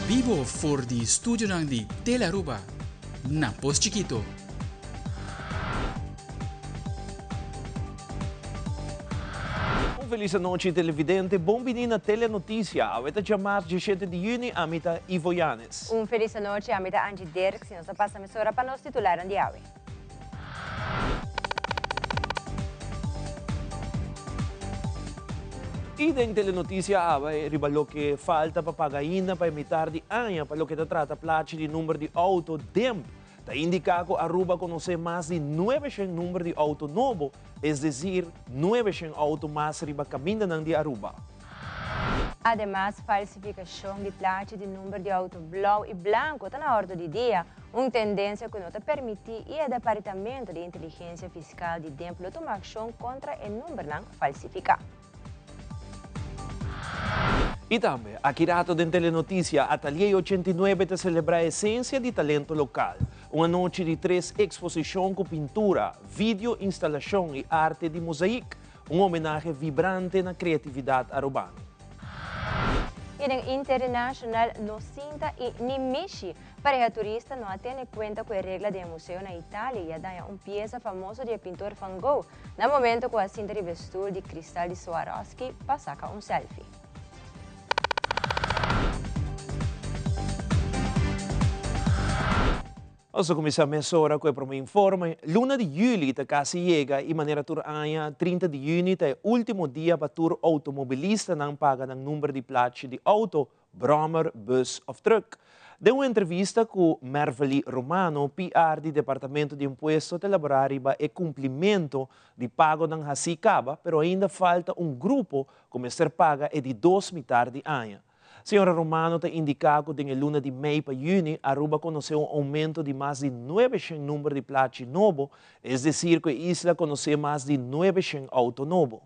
Vivo for di studio ng di Telaruba. Napos Chiquito. Feliz noite, televidente. Bom-vindo à Telenotícia. Avete chamar 17 de junho, amita Ivo Yanes. Feliz noite, amita Angie Derks. Nós passamos a hora para nós titular de hoje. E da Telenotícia ribalou que falta para pagar ainda para imitar de anha para o que trata placa de número de auto DEMP. Está indicado que Aruba conhece mais de 900 números de auto novo, é dizer, 900 auto mais riba caminhando de Aruba. Además, falsificação de placa de número de auto blau e branco está na ordem do dia, uma tendência que não está permitir e o Departamento de Inteligência Fiscal de DEMP tomar ação contra o número não falsificado. E também, aqui rato da Telenotícia, Atelier 89 te celebra a essência de talento local. Uma noite de 3 exposições com pintura, vídeo, instalação e arte de mosaico. Uma homenagem vibrante na criatividade arubana. E no internacional, Nocinta e Nimishi, para a turista não tem conta com a regra do museu na Itália e dá uma peça famosa de pintor Van Gogh, no momento com a cinta de vestir de cristal de Swarovski para sacar um selfie. Nós começamos a hora com o informe. Luna de julho está quase chega e maneira turanya 30 de junho é o último dia para tur automobilista não paga o número de placa de auto, brommer, bus ou truck. De uma entrevista com Merveli Romano, PR do Departamento de Imposto, elaborar o cumprimento de pago ng Hasicaba, pero ainda falta um grupo como ser paga de 2 metade de ano. Senhora Romano tem indicado que em luna de maio para junho, Aruba conheceu um aumento de mais de 900 números de placa novo, é dizer, que a isla conheceu mais de 900 autos novos.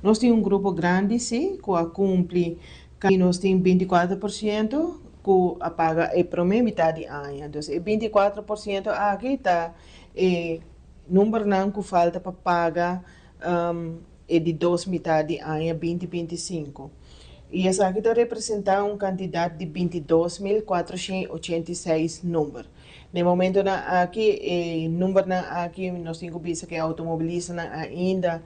Nós temos um grupo grande, sim, que cumpre, que nós temos 24%, que paga a primeira metade do ano. Então, 24% aqui está, número não que falta para pagar é de 2 metade do ano, 2025. E essa aqui está representando uma quantidade de 22.486 números. No momento aqui, número aqui, nós temos visto que automobilista ainda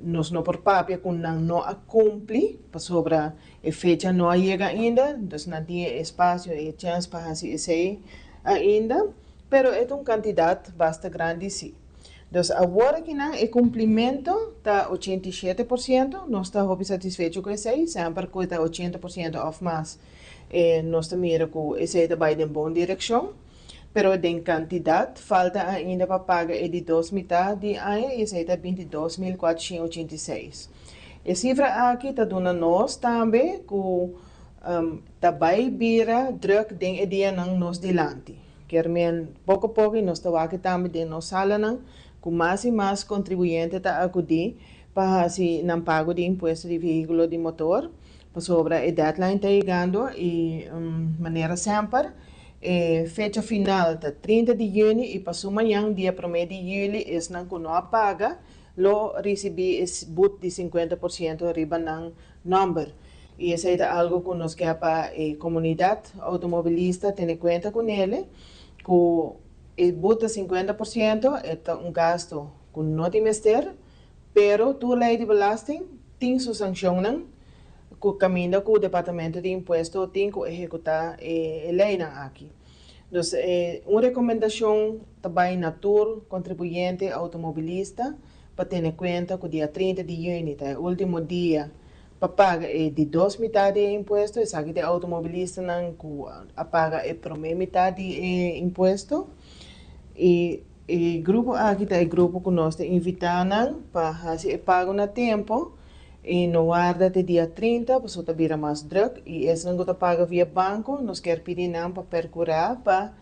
nós não por papel que não cumpre, sobre a fecha não chega ainda, então não tem espaço e chance para fazer isso ainda, mas é uma quantidade bastante grande, sim. Então, agora que o cumprimento está 87%, nós estamos satisfeitos com isso, sempre que está 80% ou mais, nós estamos que isso vai em boa direção, mas em quantidade, falta ainda para pagar de 2 metades de ano, e isso está 22.486. A cifra aqui está dando nós também que vai vir druk den dia não nos delante. Quer dizer, pouco a pouco nós estamos aqui também de nossa sala com mais e mais contribuintes a acudir para se não pago de imposto de veículo de motor, para sobre a deadline está chegando e maneira sempre, fecha final está 30 de junho e para amanhã, dia 1º de julho, es não que não paga, lo recebi esse boot de 50% riba ng number. E isso é algo que nós quer para a comunidade automobilista ter conta com ele, que o boot de 50% é um gasto que não tem mestre, pero tu lei de belasting tem sua sanção que caminha com o Departamento de Imposto tem que executar a lei aqui. Então, uma recomendação também na tour contribuinte automobilista para ter em conta que o dia 30 de junho é o último dia para pagar de 2 metades de imposto, e aqui de automobilista não paga a primeira metade de imposto. E o grupo aqui é o grupo que nós invitamos para fazer pago no tempo, e no guarda até dia 30, para só vir mais druk, e esse não paga via banco, nós quer pedir para percurar para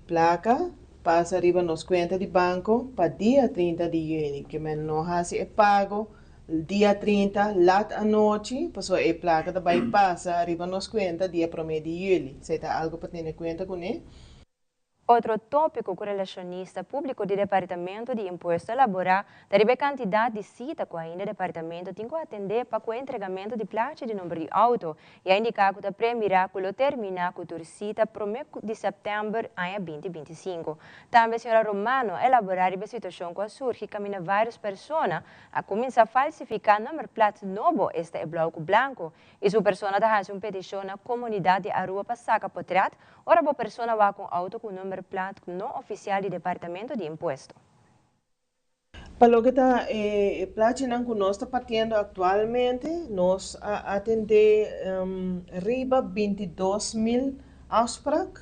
placa, passa arriba nos conta de banco para dia 30 de junho, que não faz pago dia 30, lá à noite, para a placa também passa arriba nos conta dia 1º de julho. Isso é algo para ter em conta com ele. Outro tópico que o relacionista público do Departamento de Imposto elaborar deve a quantidade de cita que ainda o Departamento tem que atender para o entregamento de placa de número de auto e a indicar que o premirar que o terminar com a cita para o mês de setembro de 2025. Também a senhora Romano elaborar a situação que surge que caminha várias pessoas a começar a falsificar número de placa novo este é bloco branco e sua pessoa da uma petição na comunidade de Arua para sacar potrat ora a pessoa vai com auto com número plato não oficial do Departamento de Imposto. Para lo que está platinando que nós está partindo atualmente, nós atender riba 22.000 afspraak.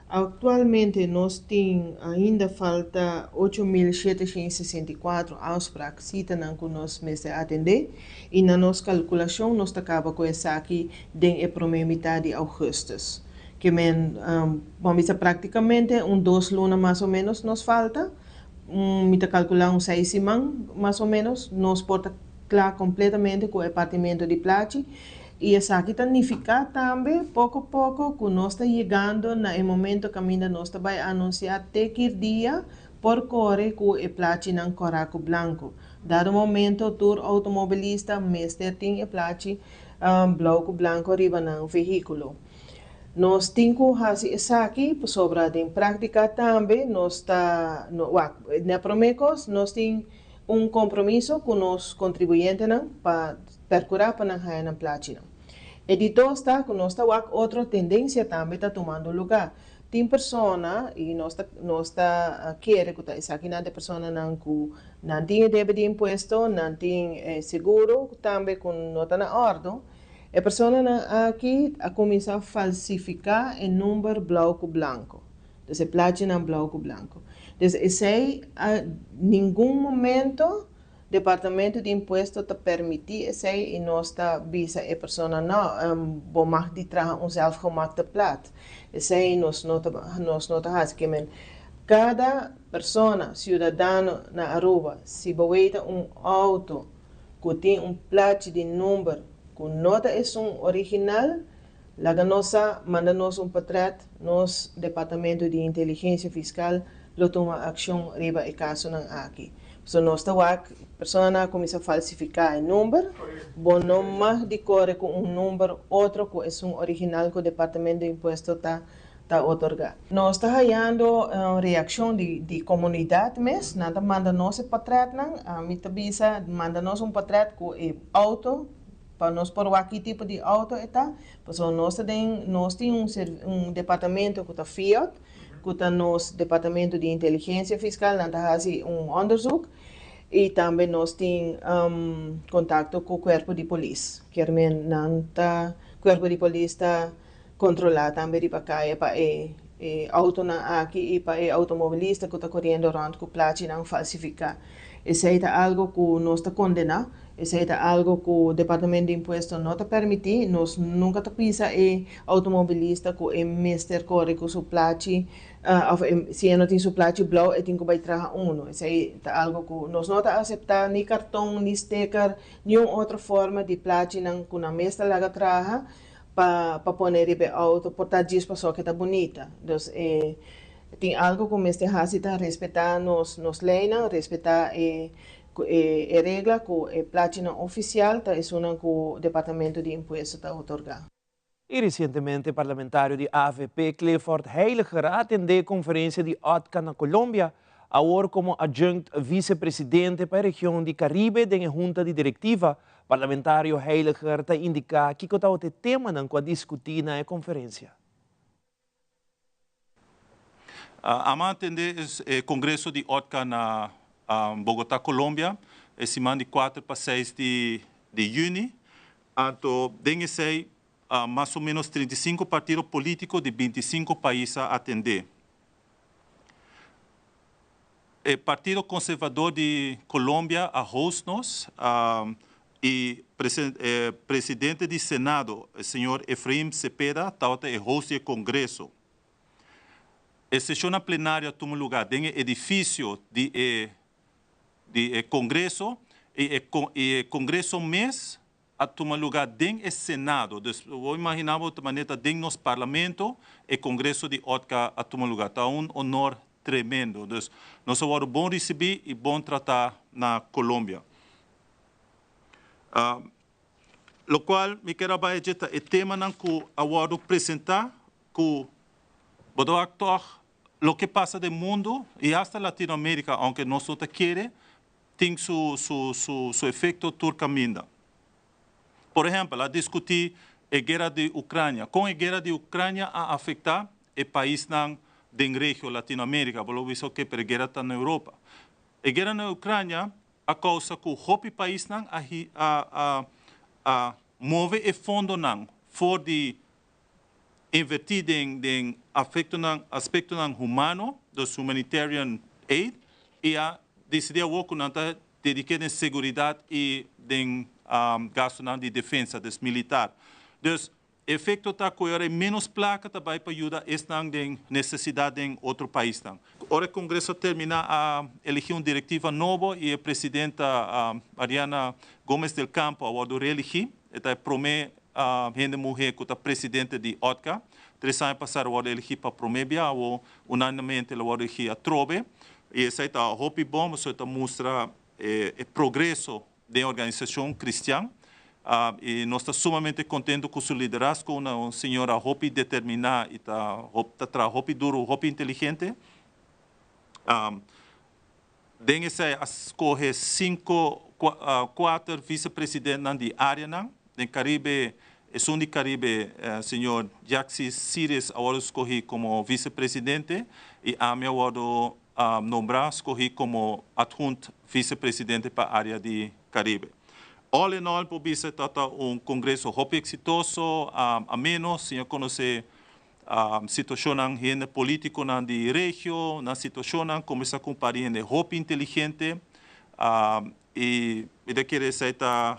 Atualmente nós tem ainda falta 8.764 afspraak cita que nós mês atender e na nossa calculação nós acaba com essa aqui em a primeira metade de agosto. Que vamos praticamente 2 lunas mais ou menos nos falta, me calcular 6 semanas mais ou menos, nos porta claro completamente com o departamento de plate e essa aqui significa também, pouco a pouco, que nós está chegando no momento que ainda nós vai anunciar até que dia por corre com o plate não coraco branco. Dado momento, o automobilista mestre tem o plate bloco branco riba no veículo. Nós temos que fazer isso aqui, sobre em prática também, nós está, na Promecos, nós temos compromisso com os contribuintes para procurar para não na platina. E de todo está, que nós está outra tendência também está tomando lugar. Tem pessoa e nós está querer que isso aqui não tem pessoa não tem débito de imposto, não tem seguro, também com não está na ordem. A pessoa aqui a começar a falsificar o número bloco branco. Então, platina bloco branco. Então, esse a nenhum momento o Departamento de Imposto está permitir esse e nós está visa a pessoa não bom mais de trazer zelfgemaakte plat. Esse nós nota que cada pessoa cidadão na Aruba se boeta auto que tem plat de número com nota é original, laga nossa manda nós patrat, nos Departamento de Inteligência Fiscal lo toma ação riba e caso não aqui. So nós está pessoa começa a falsificar o número, bom não de corre com número outro que é original que o Departamento de Imposto está otorgar. Nós está ganhando reação de comunidade mesmo, nada manda nós patrat não, a mitabisa manda nós patrat com auto para nós por aqui tipo de auto está, nós temos departamento que está Fiat, que está nosso departamento de inteligência fiscal, nós fazemos onderzoek e também nós temos contato com o corpo de polícia, que o corpo de polícia está controlado também para cair para auto aqui e para automobilista que está correndo around com placa não falsificar. Isso é algo que nós está condenando. Isso é algo que o Departamento de Imposto não está permitindo. Nós nunca está pisa automobilista que é mestre corre com sua placa, se não tem sua placa blue, tem que vai trazer Isso é algo que nós não está aceitar nem cartão, nem sticker, nenhuma outra forma de placa que na mestra lá traga para pôr em auto, portar dias para só que está bonita. Então, tem algo que mestre está respeitar nos leis, respeitar a regra que a platina oficial é uma que o Departamento de Imposto está otorgando. E recentemente, o parlamentário de AVP, Clifford Heiliger, atendeu a conferência de OTCA na Colômbia, agora como adjunct vice-presidente para a região de Caribe da junta de diretiva. O parlamentário Heiliger está indicando que está o tema que discutir na conferência. Vamos atender o congresso de OTCA na Bogotá, Colômbia, semana de 4 para 6 de junho. Então, tem mais ou menos 35 partidos políticos de 25 países a atender. O Partido Conservador de Colômbia a host-nos e presidente do Senado, o senhor Efraim Cepeda, está o host do congresso. A sessão plenária toma lugar no edifício de Congresso e o Congresso mês a tomar lugar dentro do Senado. Vou imaginar outra maneira dentro do nosso parlamento e Congresso de OTCA a tomar lugar. Está honor tremendo. Então, nós vamos bom receber e bom tratar na Colômbia. Lo qual me quero dizer é tema que eu vou apresentar que o actor lo que passa no mundo e até Latinoamérica, aunque nós não queremos, tem seu efeito turcaminda. Por exemplo, a discutir a guerra de Ucrânia. Com a guerra de Ucrânia a afetar o país da região Latinoamérica, pelo visto que a guerra está na Europa. A guerra na Ucrânia a causa que o país não move e fundo não for de invertir em aspecto humano dos humanitarian aid e a decidir o que não está dedicado em segurança e em gasto de defesa dos militares. Então, o efeito está que é menos placa também para ajudar esta necessidade em outro país. Agora o Congresso termina a elegir uma diretiva nova e a presidenta Ariana Gomes del Campo a reelegir. Esta promete a gente mulher que é presidente de OTCA. 3 anos passados, eu elegi para Promébia, ou unanimemente eu elegi a Trobe. E isso está muito bom, isso mostra o progresso da organização cristã. E nós estamos sumamente contentes com o liderazgo, uma senhora muito determinada e muito duro, muito inteligente. Dengue se escolhe 4 vice-presidentes de área, no Caribe. Es un Caribe, señor Jaxi Sires, ahora escogí como vicepresidente y a mí ahora nombrar, escogí como adjunto vicepresidente para el área de Caribe. All in all, por vice trata un congreso muy exitoso, a menos, si yo conoce situación en político en la región, una situación como esa compañía de muy inteligente y de que esa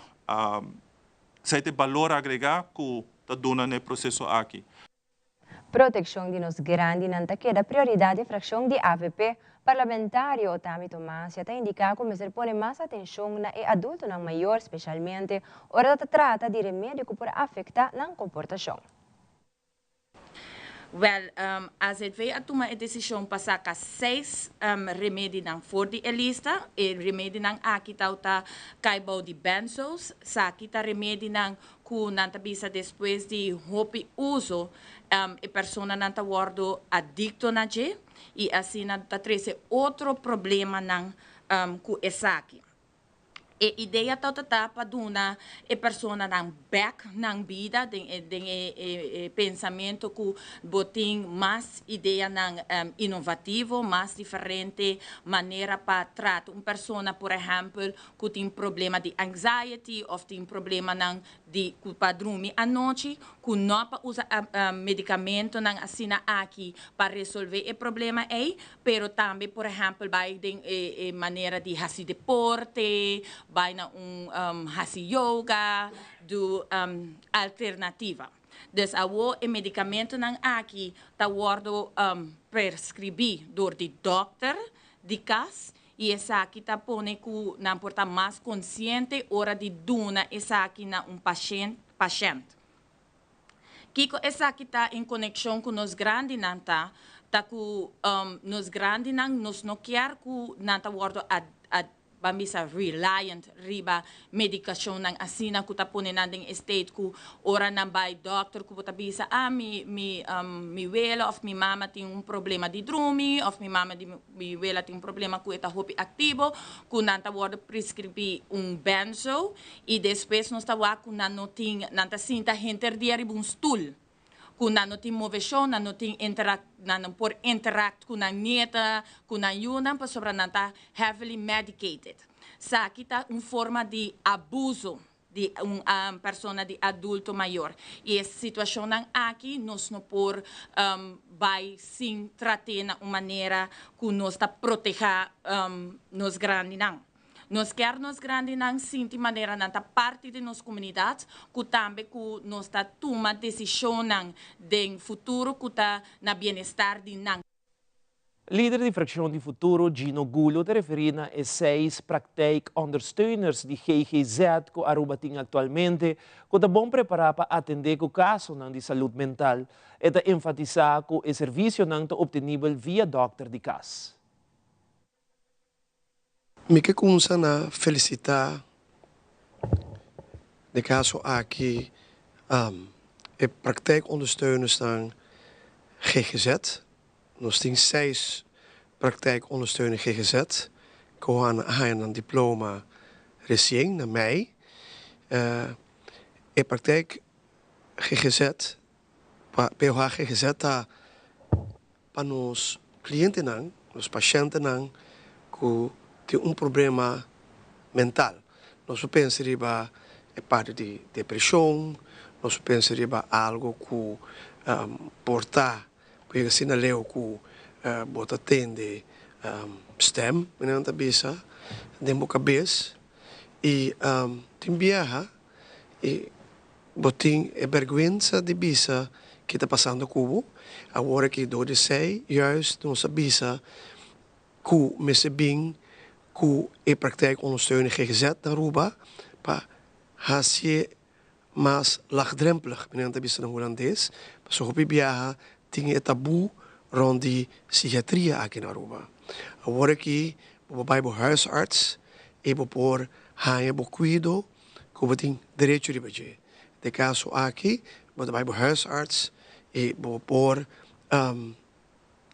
se valor agregado que está dando no processo aqui. Proteção de nos grandes nanta queda prioridade de fração de AVP parlamentário Otami Tomás já indica como se põe mais atenção na adulto não maior, especialmente hora da trata de remédio que pode afetar na comportação. Well, as het wij tomar a decisão para sacar 6 remédios voor die lista, e remédio nang aqui tá caibau de benzos, saki tá remédio nang ku nanta bisa depois de hopi uso, e persona nanta wordo adicto na je, e assim nanta trece outro problema nang ku esaki. E ideia tá para duna e persona nang back nang vida den pensamento que botin mais ideia nang inovativo, mais diferente maneira para tratar persona, por exemplo, que tem problema de anxiety ou tem problema nang de para dormir à noite, que não para usar medicamento nang assina aqui para resolver o problema aí, pero também, por exemplo, vai de maneira de fazer deporte, vai na hasi yoga, do alternativa. Dus o medicamento nang aqui tá wordo prescribi door de dokter de cas e essa aqui tá pone ku na porta mais consciente hora de duna essa aqui na paciente. Kiko essa aqui tá em conexão com nos grande nanta tá ku nos grande nang nos no quer ku nanta wordo bambisa reliant riba medicação nang asina ku tapone nanding state ku ora nang by doctor ku bisa mi wela of mi mama tem problema de drumi of mi mama mi wela tem problema ku eta hopi activo ku nanta word prescribi benzo e depois nós tá wa ku nanoting nanta sinta hinter dia stool ku nanoting moveção nanoting por interact com a nieta, com a yuna, para sobre nanta heavily medicated. Sa kita forma de abuso de pessoa de adulto maior. E essa situação aqui nós não por vai sim tratar na maneira que nós está proteger nos grandes não. Nós queremos grandes não sim de maneira nanta parte de nossa comunidade, que também que nós está toma decisão de futuro que está na bem-estar de não. Líder de Fracção de Futuro, Gino Gulo, te referindo a 6 praktijkondersteuners de GGZ que Aruba tem atualmente, que está bom preparado para atender o caso de saúde mental e está enfatizar que o serviço não está obtenível via doctor de casa. Me que começa a felicitar de caso aqui e praktijkondersteuners dan GGZ. Nós temos 6 praktijkondersteuners GGZ. Que gaan een diploma recém, na mei. E praktijk GGZ, POH GGZ, para os clientes, os pacientes, que tem problema mental. Nós pensamos é parte de depressão, nós pensamos algo que portar, porque assim na leu que bota tende stem, menanta bisa, dentro cabeça e tem viaja e botin é vergonha de bisa que está passando cubo, agora que do de sei, juist nossa bisa que me se bem que é praktijkondersteuning GGZ na Aruba para fazer mais laagdrempelig, menanta bisa na holandês, mas so hopi viaja tem tabu rond die psychiatria aqui na Aruba. Agora que o babai huisarts e por haia bo cuido que tem direito de bater. De caso aqui, o babai huisarts e por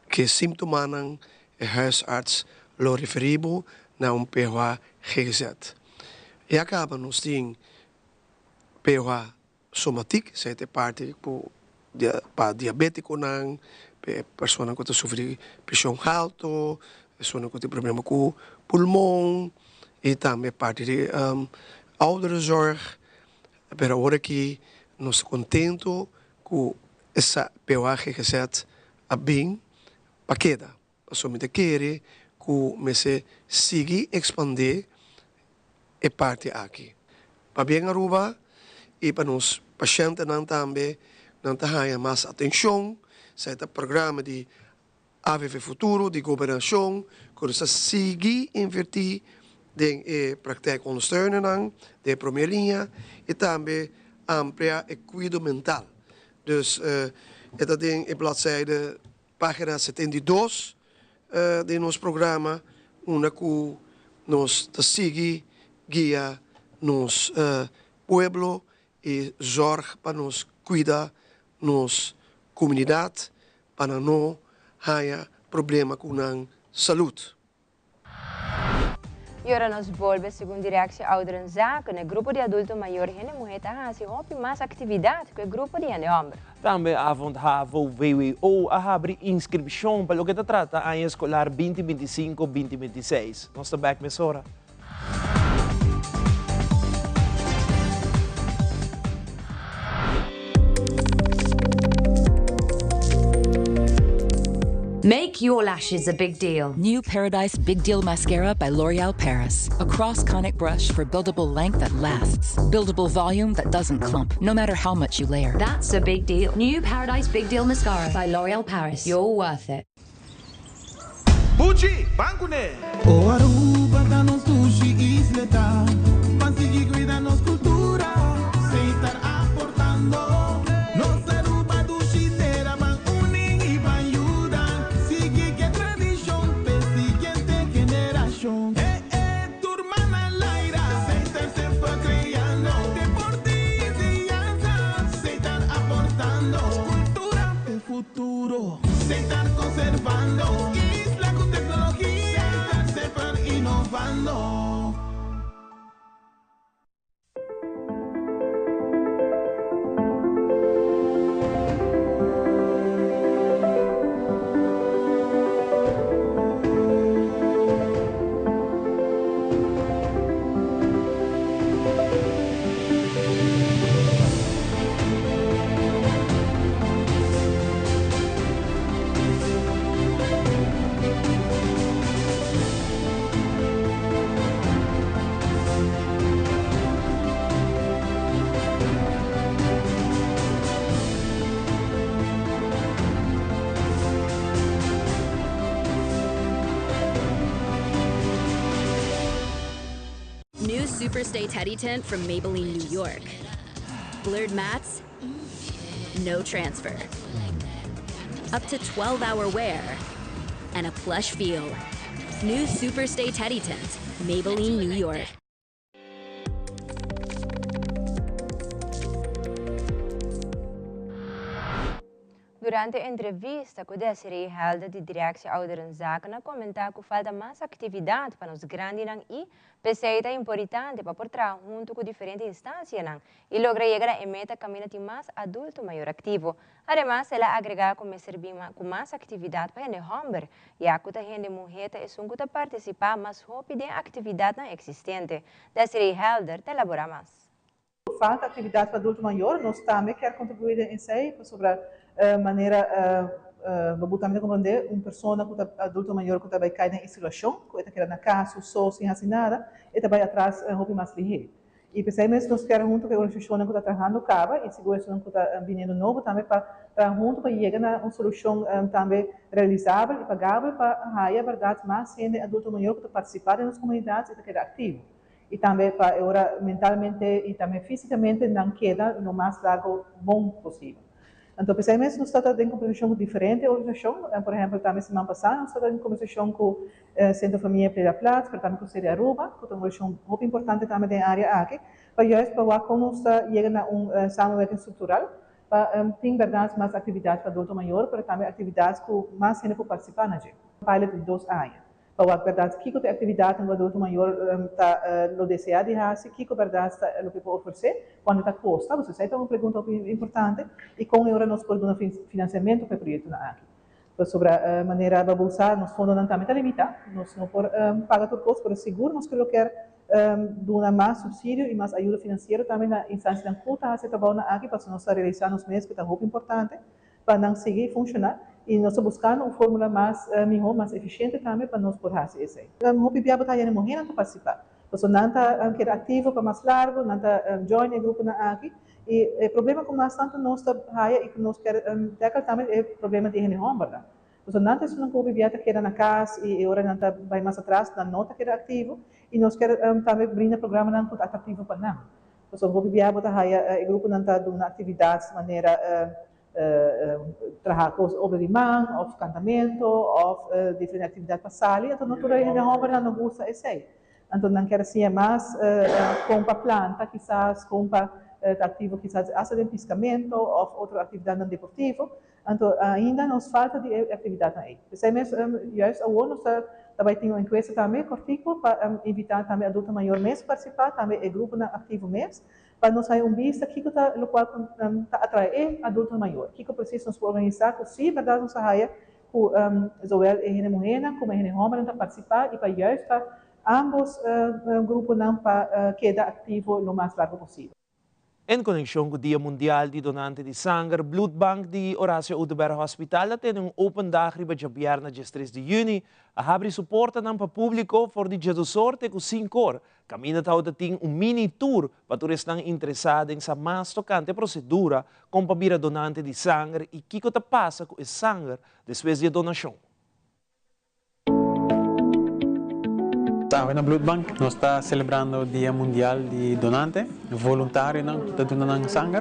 que sintomanan e huisarts lo referibo na POH GGZ. E acaba nos tem POH somatic, seja parte para diabético não, pessoa que sofre pressão alta, pessoa que tem problema com pulmão e também parte de ouderenzorg. Mas agora que nós contento com essa POH GGZ a bem paqueta, somente querer que me se siga expandir e parte aqui. Para bem Aruba e para os pacientes também não tenha mais atenção, certo programa de AVV Futuro, de governação, que se siga invertir em praktijkondersteuning, de primeira linha, e também ampliar o cuidado mental. Dus, esta tem a bladzijde, página 72 de nosso programa, onde nós seguimos, guia nos pueblo e zorg para nos cuidar nos comunidade para não haja problema com a saúde. E agora nos volve, segundo a reação Ouderenzaken, o grupo de adultos maiores e mulheres tem mais atividade que o grupo de homens. Também a o VWO a abrir inscrição para o que trata a ano escolar 2025-2026. Nós estamos back, Mesora. Make your lashes a big deal. New Paradise Big Deal Mascara by L'Oréal Paris. A cross-conic brush for buildable length that lasts. Buildable volume that doesn't clump, no matter how much you layer. That's a big deal. New Paradise Big Deal Mascara by L'Oréal Paris. You're worth it. Pucci, bancune! O Aruba da nos sushi isleta. Consegui cuidar nos cultura. Sem estar aportando. Se están conservando, isla con tecnología, se están innovando. Superstay Teddy Tint from Maybelline, New York. Blurred mattes, no transfer. Up to 12-hour wear, and a plush feel. New Superstay Teddy Tint, Maybelline, New York. Durante a entrevista com Desiree Helder, de Direção Ouderenzaken, comentou que falta mais atividade para os grandes e pesquisa é importante para trabalhar junto com diferentes instâncias e lograr chegar a meta caminho de mais adulto maior ativo. Además, ela agrega que servir com mais atividade para a homem, já que a gente mulher é um participar mais rápido de atividade existente. Desiree Helder te elabora mais. Falta atividade para adulto maior, nós também queremos contribuir em si sobre a maneira vamos também compreender uma pessoa que adulto maior que vai cair na isolação, que está na casa, só sem fazer nada, e vai atrás roupa mais ligeira. E pensamos nós queremos junto com a organização que está trabalhando cava e segurança que está vindo novo também para trabalhar junto para chegar a uma solução também realizável e pagável para a verdade mais gente adulto maior que está participando nas comunidades e está queda ativo. E também para agora mentalmente e também fisicamente não queda no mais largo bom possível. Então, pensamos nós estamos em conversação com diferentes organizações, por exemplo, também semana passada nós estamos em conversação com o Centro Família Playa Platz, também com o Sede Aruba, que é uma organização muito importante também na área aqui, para como nós chegamos a uma samverking estrutural, para ter verdade mais atividades para adulto maior, para também atividades que mais gente pode participar na gente. Pilot de 2 áreas. Para a verdade, que a atividade no adulto maior está no desejar de fazer, que a verdade está o que pode oferecer, quando está custa, você sabe, é uma pergunta importante, e com agora nós podemos dar financiamento para o projeto na aqui. Sobre a maneira de usar, nos fundos não está limitado, nós não podemos pagar todo custo, mas seguro nós queremos dar mais subsídio e mais ajuda financeira também na instância da culta, se trabalha aqui, para nós realizar nos meses, que é muito importante, para não seguir funcionar. E nós estamos buscando uma fórmula mais melhor, mais eficiente também para nós poder fazer isso. O PIB está aí morrendo para participar. Porque não está ativo para mais largo, não está join o grupo aqui. E o problema com nós tanto nós está aí e que nós queremos tackle também é o problema de gente homem. Porque não está sendo que o PIB está na casa e agora não está vai mais atrás, não está ativo e nós queremos também brindar programa não está ativo para nós. Porque o PIB está aí o grupo não está dando atividades de maneira trabalhar com obra de mão, ou cantamento, ou diferentes atividades para sair, então não toda a gente não gosta disso aí. Então não quer ser mais compra planta, quizás compra ativo, quizás de piscamento, ou outra atividade não deportiva, então ainda nos falta de atividade aí. Pensamos, justo agora nós também temos uma enquete também, cortico, para invitar também adulto maior mesmo participar, também o grupo ativo mesmo, para nós ter vista que está o qual está atrair adulto maior, que precisa nos organizar, que se verdade nós saia com Zoel e gente mulher, como a gente homem para participar e para justo para ambos grupos não para quedar ativo o mais largo possível. Em conexão com o Dia Mundial de Donante de Sangue, Blood Bank de Horácio Udeberg Hospital tem um open dag riba de bierna dia 3 de junho, a abrir suporte para o público for de dia do sorte com 5 horas. Caminha tauda tem mini tour para turistas interessados em essa mais tocante procedura com para donante de sangue e que está passa com esse sangue depois da donação. Aqui na Blood Bank, nós estamos celebrando o Dia Mundial de Donante, voluntário que está donando sangue.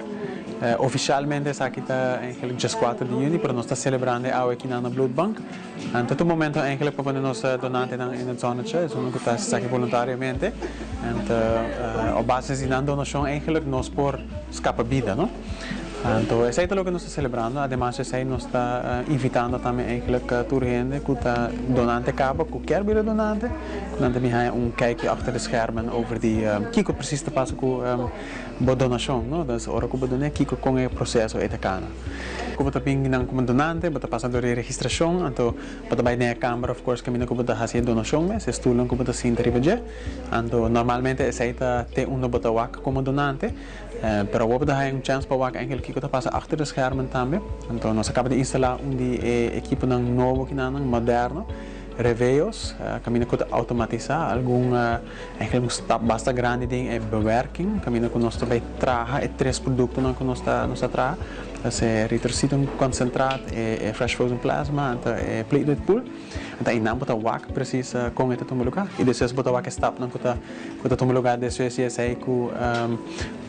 Oficialmente, aqui está em dia 4 de junho, mas nós estamos celebrando aqui na Blood Bank. Em todo momento, para nós donante na zona, é que está aqui voluntariamente. A base da donação, nós por escapar vida, não? Então, esse é o que nós estamos celebrando. Además, nós estamos invitando também a turgente que está donante capa, que quer vir donante, que também kijkje achter de schermen over o que precisa passar com a donação, não? Então, a hora que donante, que com o processo é tacana. Como está vindo como donante, está passando a registração, então, para vai na câmara, of course, que está fazendo donação, mas é tudo que está sendo ribeje. Então, normalmente, esse é um bota wak como donante. Pero we hebben een chance para eigenlijk kiko passa achter de schermen também. Então nós acabamos de instalar equipe novo que moderno, reveos, caminho que automatizar, eigenlijk stap basta grande ding é bewerking, caminho que nós também traga 3 produtos que nós traga. se retrocito un concentrato e fresh frozen plasma e platelet pool anta inam bota wak precies com eta tumuluga e depois bota wak stap nan kota tumuluga depois sai ku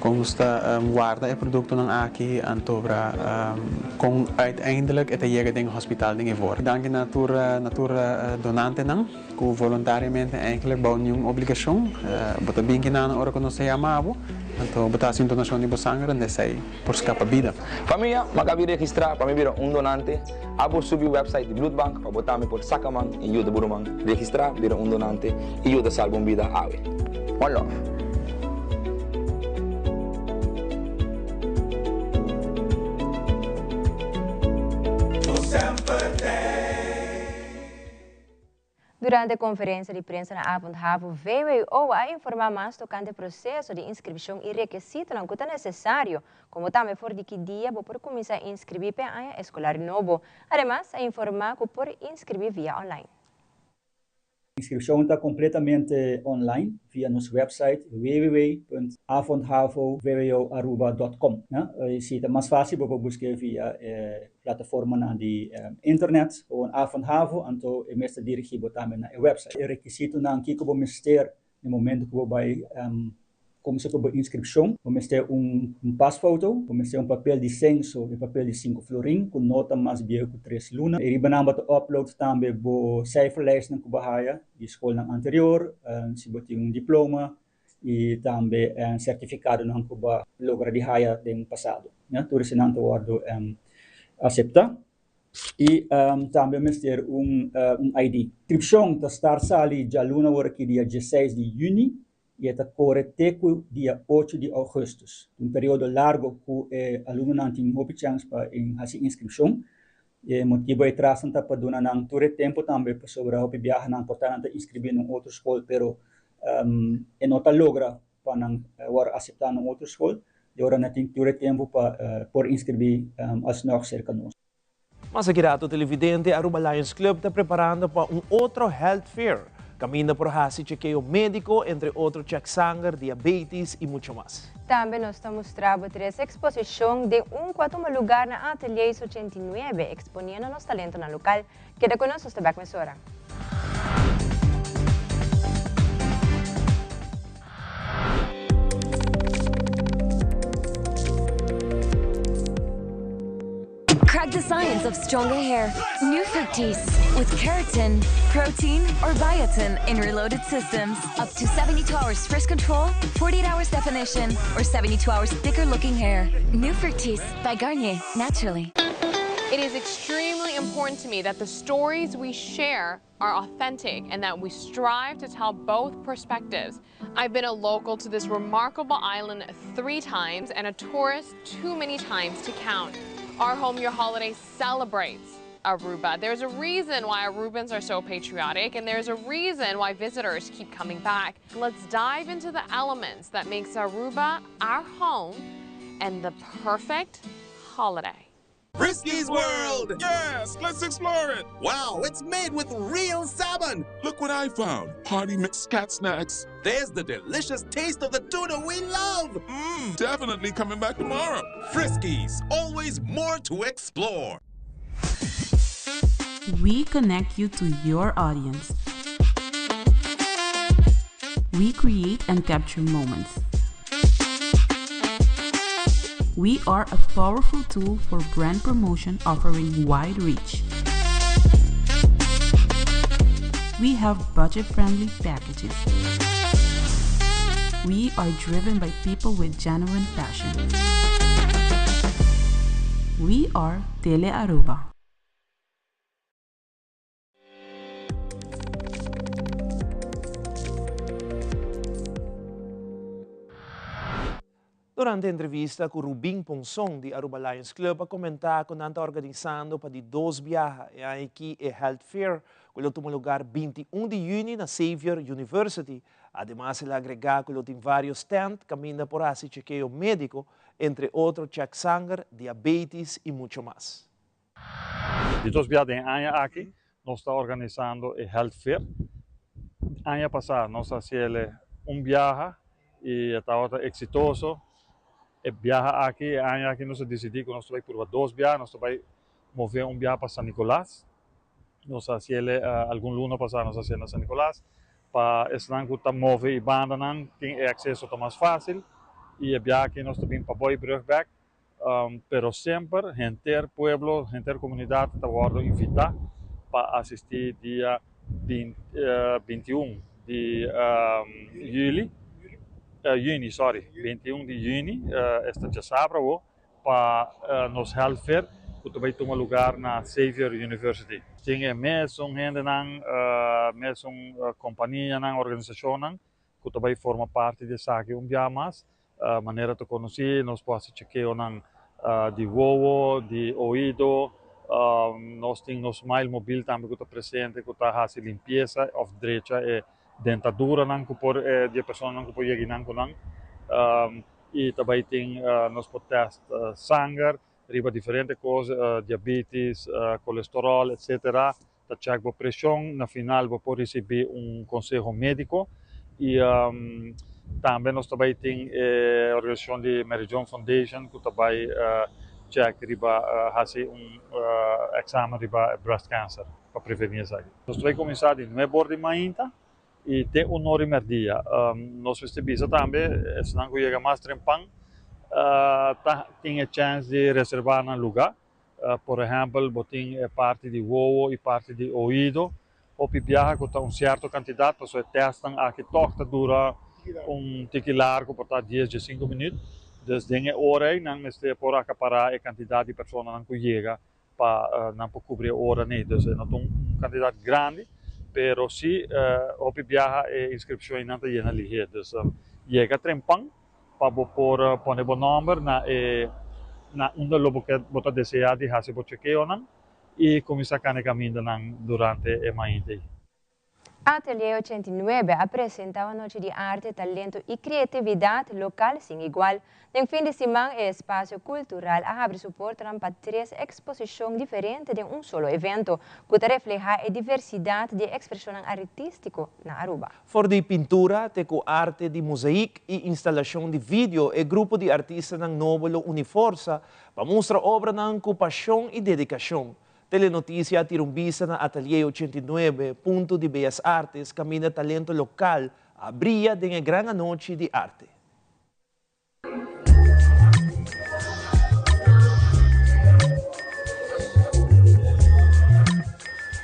com sta guarda e producto nan aki antobra com uiteindelijk eta chega ding hospitaal ding voor dank natura donante nan ku voluntariamente eigenlijk bouw een obligatie bota bem que na hora quando se amavo então botar assim donação de sangue onde sai por escapa vida. Família, magabi registrar para me vir donante. Abo subir o website de Blood Bank para botar me por sacaman e ajuda burumang registrar vir donante e ajuda salvar vida ave. One love. Durante a conferência de prensa na Avond Havo, veio a informar mais tocante o processo de inscrição e requisito não que é necessário, como também for de que dia vou por começar a inscrever para a escolar novo. Además, a informar que por inscrever via online. A inscrição está completamente online via nosso website www.avondhavo.com. Se é mais fácil para buscar via plataforma na internet ou Avond Havo, então é mais dirigido também na website. O requisito não que vou ter no momento que vou vai começar com a inscrição, vamos ter pasfoto, vamos ter papel de censo e papel de 5 florin, com nota mais bem que 3 lunas. E ribanamba to upload também o cijferlijst na Kubahaya, de escola anterior, se você tem diploma e também certificado na Kuba logra de haya do passado. Tudo isso não está aceitar. E também vamos ter ID. Inscrição está ali já luna hora que dia 16 de junho. E está correto dia 8 de agosto. Período largo que aluno não tem muita chance para fazer inscrição. E motivo é trazer para donar não todo tempo também para sobre a viagem não portanto inscrever em outra escola, pero não está logra para não aceitar em outra escola. E agora não tem todo tempo para por inscrever alsnog cerca nós. Mas aqui a televidente, a Aruba Lions Club está preparando para outro health fair. Camina por hasi chequeo médico, entre outros check sangue, diabetes e muito mais. Também nós estamos mostrando a exposição de lugar na Atelier 89, expondo nosso talento na local. Queda conosco, está back mesora. Crack the science of stronger hair. New Fructis with keratin, protein, or biotin in reloaded systems. Up to 72 hours frizz control, 48 hours definition, or 72 hours thicker looking hair. New Fructis by Garnier, naturally. It is extremely important to me that the stories we share are authentic and that we strive to tell both perspectives. I've been a local to this remarkable island 3 times and a tourist too many times to count. Our Home Your Holiday celebrates Aruba. There's a reason why Arubans are so patriotic, and there's a reason why visitors keep coming back. Let's dive into the elements that makes Aruba our home and the perfect holiday. Frisky's World! Yes, let's explore it! Wow, it's made with real salmon! Look what I found. Party mixed cat snacks. There's the delicious taste of the tuna we love! Definitely coming back tomorrow. Frisky's, always more to explore. We connect you to your audience. We create and capture moments. We are a powerful tool for brand promotion offering wide reach. We have budget-friendly packages. We are driven by people with genuine passion. We are Tele Aruba. Durante a entrevista com Rubin Ponsong de Aruba Lions Club, a comentar que está organizando para de 2 viagens aqui é Health Fair, que ele toma lugar 21 de junho na Xavier University. Además, ele agrega que ele tem vários stands, caminha por assim chequeio médico, entre outros check sangue, diabetes e muito mais. De 2 viagens aqui, nós estamos organizando o Health Fair. Ano passado, nós fizemos viagem e estava exitoso. viaja aqui, aqui nós decidimos que nós vamos por 2 viagens, nós vamos mover viagem para São Nicolás. Nós fazemos algum luna passado, nós fazemos São Nicolás. Para estar que mover e banda tem acesso mais fácil. E a viagem que nós também para Boibrugback. Pero sempre, gente pueblo, gente comunidade está sendo invitada para assistir dia 21 de julho. 21 de junho, esta já sábado, para nos helper, que também toma lugar na Xavier University. Tem mesmo gente, mesmo companhia, organização, que também forma parte dessa aqui dia mais. Maneira de conhecer, nós podemos chequear de voo, de ouvido, nós temos nosso mail móvel também que está presente, que está fazendo limpeza, of direita e dentadura que por de pessoa que pode chegar e também tem nós podemos testar sangue, riba diferentes coisas, diabetes, colesterol, etc. Tá check a pressão, na final pode receber conselho médico e também nós também tem a organização de Mary John Foundation que também check riba fazer exame riba breast cancer para prevenir isso. Nós também começar de 9 de manhã e tem hora e meia. Nós vamos também, se não chega mais trempang, tem a chance de reservar um lugar. Por exemplo, tem parte de voo e parte de ouvido. Ou viaja com certo quantidade, pessoas testam aqui toque dura tique largo por 10 a 5 minutos. Desde a hora e não é por acaparar a quantidade de pessoas que chega para não cobrir a hora nem. Então, não tem uma quantidade grande. Pero se o viaja a inscrição ainda está llena ali, então chega trempang para poder poner o número na onde o você deseja de fazer o chequeio e começar a caminhar durante a manhã. Atelier 89 apresenta uma noite de arte, talento e criatividade local sem igual. No fim de semana, o espaço cultural abre suporte para 3 exposições diferentes de solo evento, que reflete a diversidade de expressão artística na Aruba. For de pintura, teco arte de mosaic e instalação de vídeo, e grupo de artistas ng Nóbulo Uniforça para mostrar obra com paixão e dedicação. Telenotícia tirumbisa na Atelier 89, Punto de Bellas Artes, Camina Talento Local, abria de uma grande noite de arte.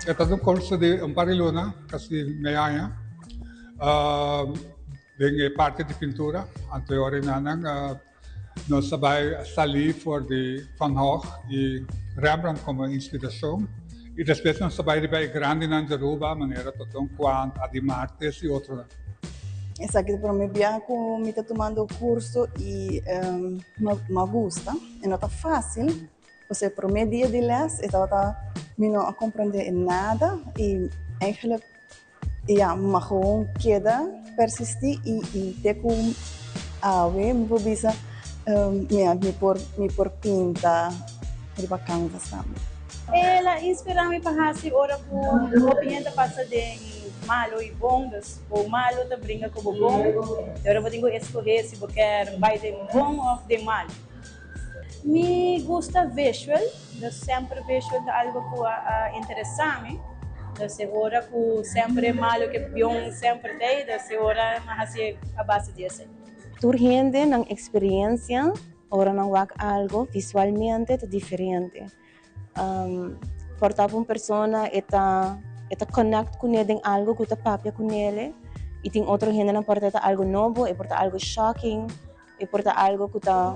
Ito é um curso de Ampariluna, kasi mayaya. Dengan parte de pintura, anterior na nós sabay sali for the Van Gogh e Rembrandt como inspiração. E depois nós sabay de bem grande na Aruba, maneira totong Juan, Adi Martes e outro. Essa aqui para mim bianco me está tomando o curso e me gusta. E não está fácil. Você para mim dia de les, então me não compreender nada e eigenlijk mas gewoon queda persistir e ter com me bisa me por pinta riba canvas também. Ela inspira-me para fazer ora com opinião passa de malo e bom, o malo te brinca com o bom. Agora vou ter que escolher se eu quero vai de bom ou de mal. Me gusta visual, sempre visual é algo que interessante. Agora que sempre malo que bom sempre tem, agora mas a base disso. Turgente ng experiência, ora não há algo visualmente diferente. Portar uma pessoa está connect com ele em algo que está papia com ele, e tem outro gente não porta algo novo, e porta algo shocking, e porta algo que está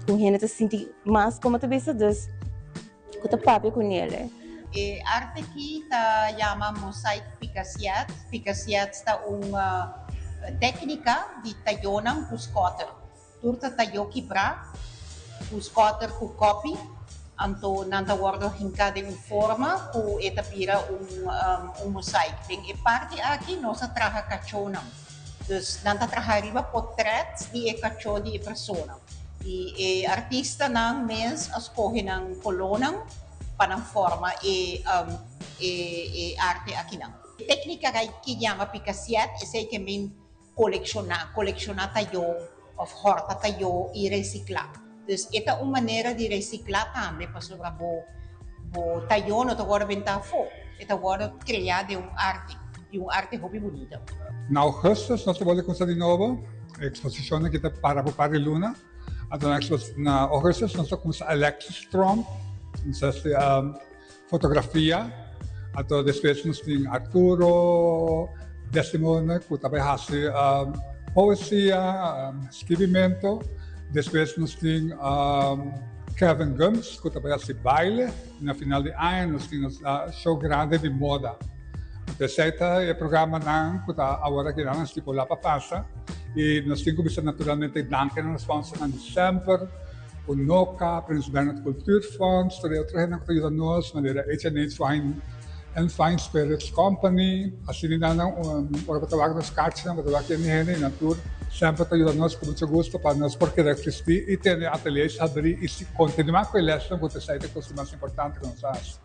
com gente se sente mais como tu bisa dus, que está papia com ele. E arte aqui está chama mosaic picassiat. Picassiat está uma técnica de talhonam com scooter. Turta talhou quebrar, o scooter com copy, anto nanta wordo hincada em forma com eta pira mosaic. Tem e parte aqui nossa traja cachonam. Dus nanta traja riba portraits de cacho de persona. E artista nang mes escolhe nang colonang panang forma e arte aqui não. Técnica que chama picassiat, essa é que men colecionar tayo of horta tayo i reciclar. Dus esta é uma maneira de reciclar também para sobre o tayo no agora benta fo. Esta agora criar de arte hobby bonita. Na augustus nós vamos começar de novo a exposição aqui para o Parque Luna. Na augustus nós vamos a Alexis Strom, fotografia. Ato depois nós temos Arturo Destimone, que também faz poesia, escrevimento. Depois nós temos Kevin Gums, que também faz baile. No final de ano nós temos show grande de moda. Esse é o programa que agora que nós estipulamos para passar. E nós temos que naturalmente danken aan de sponsor aan december, o NOCA, Prins Bernhard Cultuurfonds, de outra gente que ajuda nós, maneira H&H Wine and Fine Spirits Company, assim não, para trabalhar nas cartas, para trabalhar aqui em Natur, sempre ajuda nós com muito gosto para nós porque existir e ter ateliês abrir e se continuar com eles, porque essa é a coisa mais importante que nós fazemos.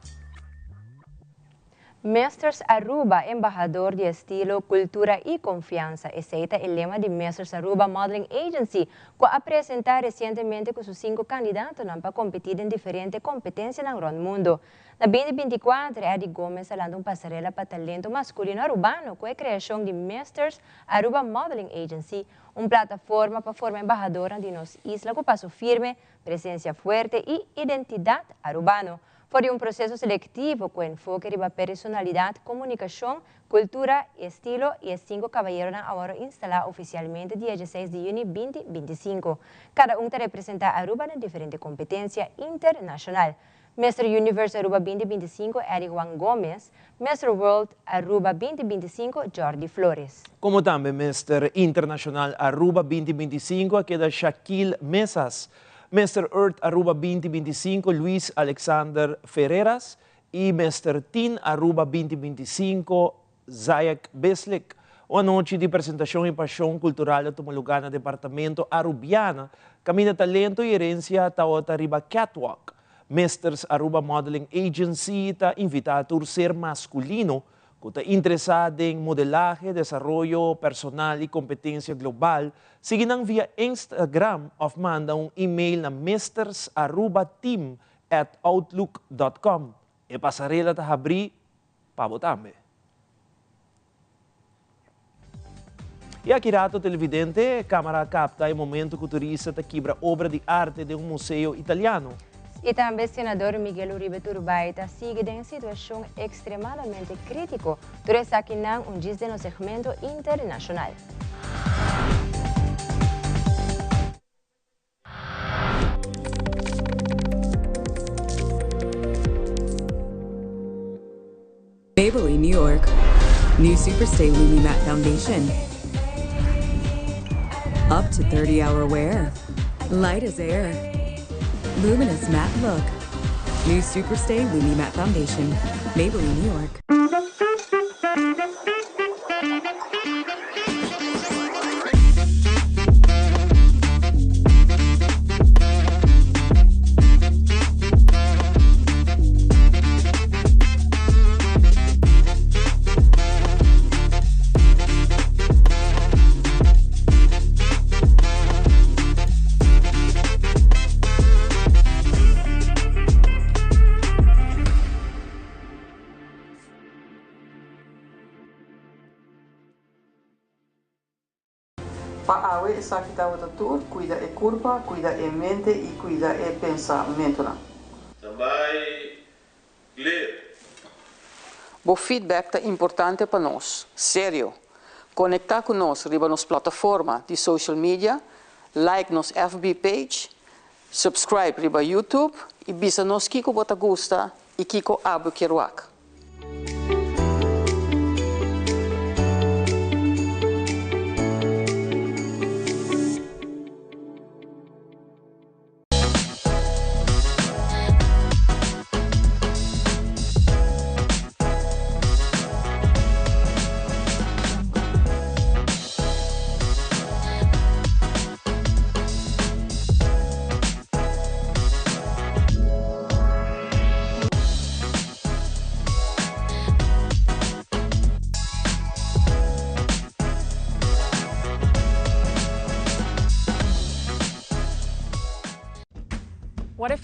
Masters Aruba, embajador de estilo, cultura y confianza. Ese es el lema de Masters Aruba Modeling Agency, que ha presentado recientemente con sus 5 candidatos para competir en diferentes competencias en el mundo. En 2024, Eddie Gómez lanzó una pasarela para talento masculino urbano con la creación de Masters Aruba Modeling Agency, una plataforma para formar embajadoras de nuestra isla con paso firme, presencia fuerte y identidad arubano. Foi um processo seletivo com enfoque de personalidade, comunicação, cultura e estilo, e os 5 cavalheiros agora instalados oficialmente dia 16 de junho de 2025. Cada um representa Aruba em diferente competência internacional. Mr. Universe Aruba 2025, Eric Juan Gómez. Mr. World Aruba 2025, Jordi Flores. Como também Mr. Internacional Aruba 2025, queda Shaquille Mesas. Mr. Earth Aruba 2025, Luis Alexander Ferreras, e Mr. Teen Aruba 2025, Zayak Beslik. Uma noite de apresentação e paixão cultural toma lugar no departamento Arubiana, caminho talento e herência Taota Riba Catwalk. Masters Aruba Modeling Agency está invitado a ser masculino, que está interessado em modelagem, desenvolvimento personal e competência global. Siga via Instagram ou manda um e-mail na mastersarubateam@outlook.com. E passarela está abrir para botar. E aqui rato televidente, a câmera capta o momento que o turista quebra obra de arte de um museu italiano. E também o senador Miguel Uribe Turbaita sigue em situação extremadamente crítica durante aqui diz no segmento internacional. Maybelline New York. New Superstay Lumi Matte Foundation. Up to 30-hour wear. Light as air. Luminous matte look. New Superstay Lumi Matte Foundation. Maybelline New York. Para essa que está tudo, cuida e curva, cuida e mente e cuida e pensamento. Também ler. O feedback é importante para nós, sério. Conectar com nós riba nas plataformas de social media, like nos FB page, subscribe riba YouTube e bisa nos kiko bota gusta e kiko abo kiruak.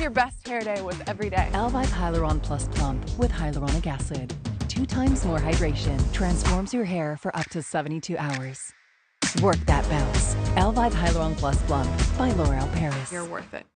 your best hair day with every day. Elvive Hyaluron Plus Plump with hyaluronic acid. 2 times more hydration transforms your hair for up to 72 hours. Work that bounce. Elvive Hyaluron Plus Plump by L'Oreal Paris. You're worth it.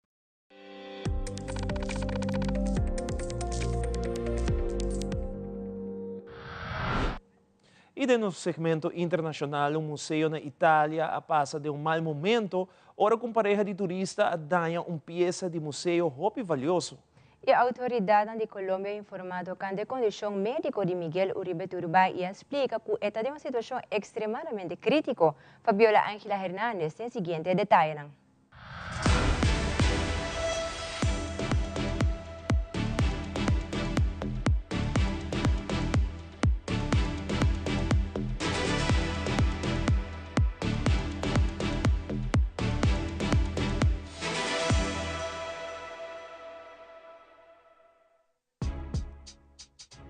E no segmento internacional, um museu na Itália passa de um mau momento, ora com pareja de turista ganha peça de museu roupa valioso. E a autoridade de Colômbia informado que a condição médica de Miguel Uribe Turbay e explica que esta é uma situação extremamente crítica. Fabiola Ángela Hernández tem o seguinte detalhe.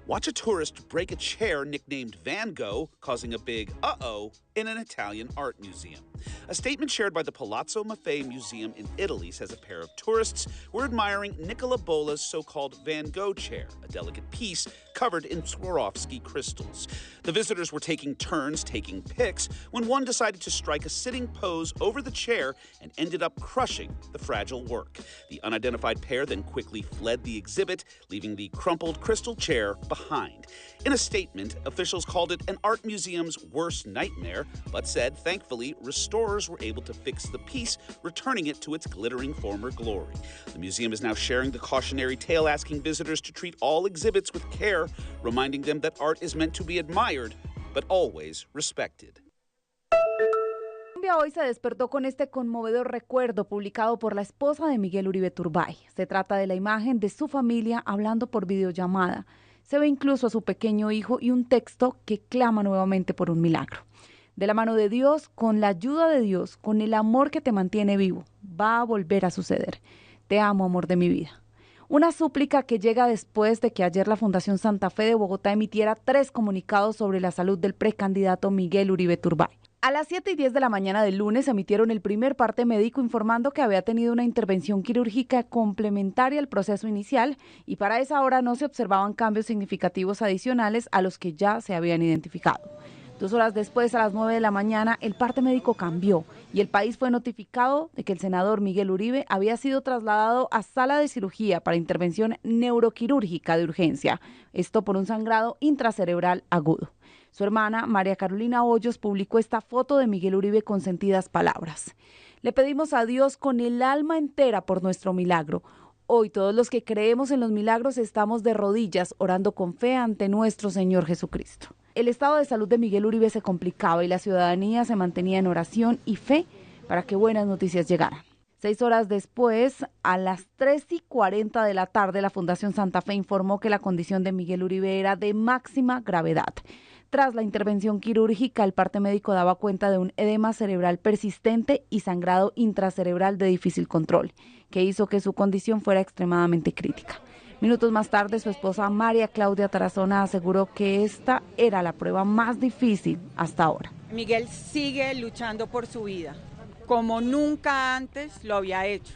Watch a tourist break a chair nicknamed Van Gogh, causing a big uh-oh in an Italian art museum. A statement shared by the Palazzo Maffei Museum in Italy says a pair of tourists were admiring Nicola Bola's so-called Van Gogh chair, a delicate piece covered in Swarovski crystals. The visitors were taking turns taking pics when one decided to strike a sitting pose over the chair and ended up crushing the fragile work. The unidentified pair then quickly fled the exhibit, leaving the crumpled crystal chair behind. In a statement, officials called it an art museum's worst nightmare, but said, thankfully, restorers were able to fix the piece, returning it to its glittering former glory. The museum is now sharing the cautionary tale, asking visitors to treat all exhibits with care, reminding them that art is meant to be admired, but always respected. Colombia hoy se despertó con este conmovedor recuerdo publicado por la esposa de Miguel Uribe Turbay. Se trata de la imagen de su familia hablando por videollamada. Se ve incluso a su pequeño hijo y un texto que clama nuevamente por un milagro. De la mano de Dios, con la ayuda de Dios, con el amor que te mantiene vivo, va a volver a suceder. Te amo, amor de mi vida. Una súplica que llega después de que ayer la Fundación Santa Fe de Bogotá emitiera 3 comunicados sobre la salud del precandidato Miguel Uribe Turbay. A las 7:10 de la mañana del lunes emitieron el primer parte médico informando que había tenido una intervención quirúrgica complementaria al proceso inicial y para esa hora no se observaban cambios significativos adicionales a los que ya se habían identificado. 2 horas después, a las 9 de la mañana, el parte médico cambió y el país fue notificado de que el senador Miguel Uribe había sido trasladado a sala de cirugía para intervención neuroquirúrgica de urgencia, esto por un sangrado intracerebral agudo. Su hermana, María Carolina Hoyos, publicó esta foto de Miguel Uribe con sentidas palabras. Le pedimos a Dios con el alma entera por nuestro milagro. Hoy todos los que creemos en los milagros estamos de rodillas orando con fe ante nuestro Señor Jesucristo. El estado de salud de Miguel Uribe se complicaba y la ciudadanía se mantenía en oración y fe para que buenas noticias llegaran. 6 horas después, a las 3:40 de la tarde, la Fundación Santa Fe informó que la condición de Miguel Uribe era de máxima gravedad. Tras la intervención quirúrgica, el parte médico daba cuenta de un edema cerebral persistente y sangrado intracerebral de difícil control, que hizo que su condición fuera extremadamente crítica. Minutos más tarde, su esposa María Claudia Tarazona aseguró que esta era la prueba más difícil hasta ahora. Miguel sigue luchando por su vida, como nunca antes lo había hecho,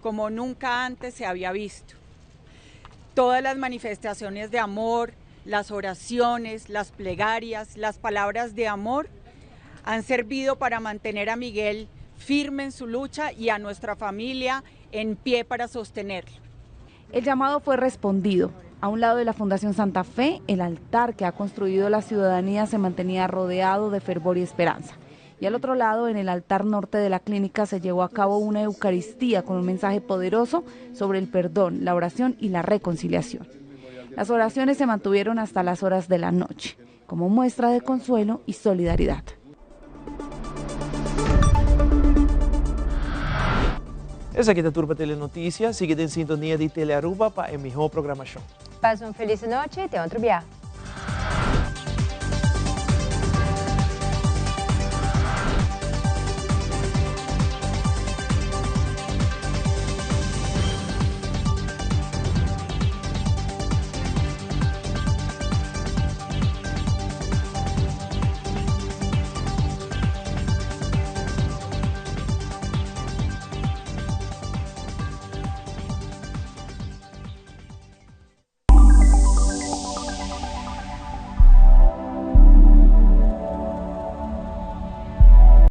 como nunca antes se había visto. Todas las manifestaciones de amor, las oraciones, las plegarias, las palabras de amor han servido para mantener a Miguel firme en su lucha y a nuestra familia en pie para sostenerlo. El llamado fue respondido. A un lado de la Fundación Santa Fe, el altar que ha construido la ciudadanía se mantenía rodeado de fervor y esperanza. Y al otro lado, en el altar norte de la clínica, se llevó a cabo una Eucaristía con un mensaje poderoso sobre el perdón, la oración y la reconciliación. Las oraciones se mantuvieron hasta las horas de la noche, como muestra de consuelo y solidaridad. Essa aqui é a Turba Telenotícias. Siga em sintonia de Telearuba para a melhor programação. Paz uma feliz noite e até outro dia.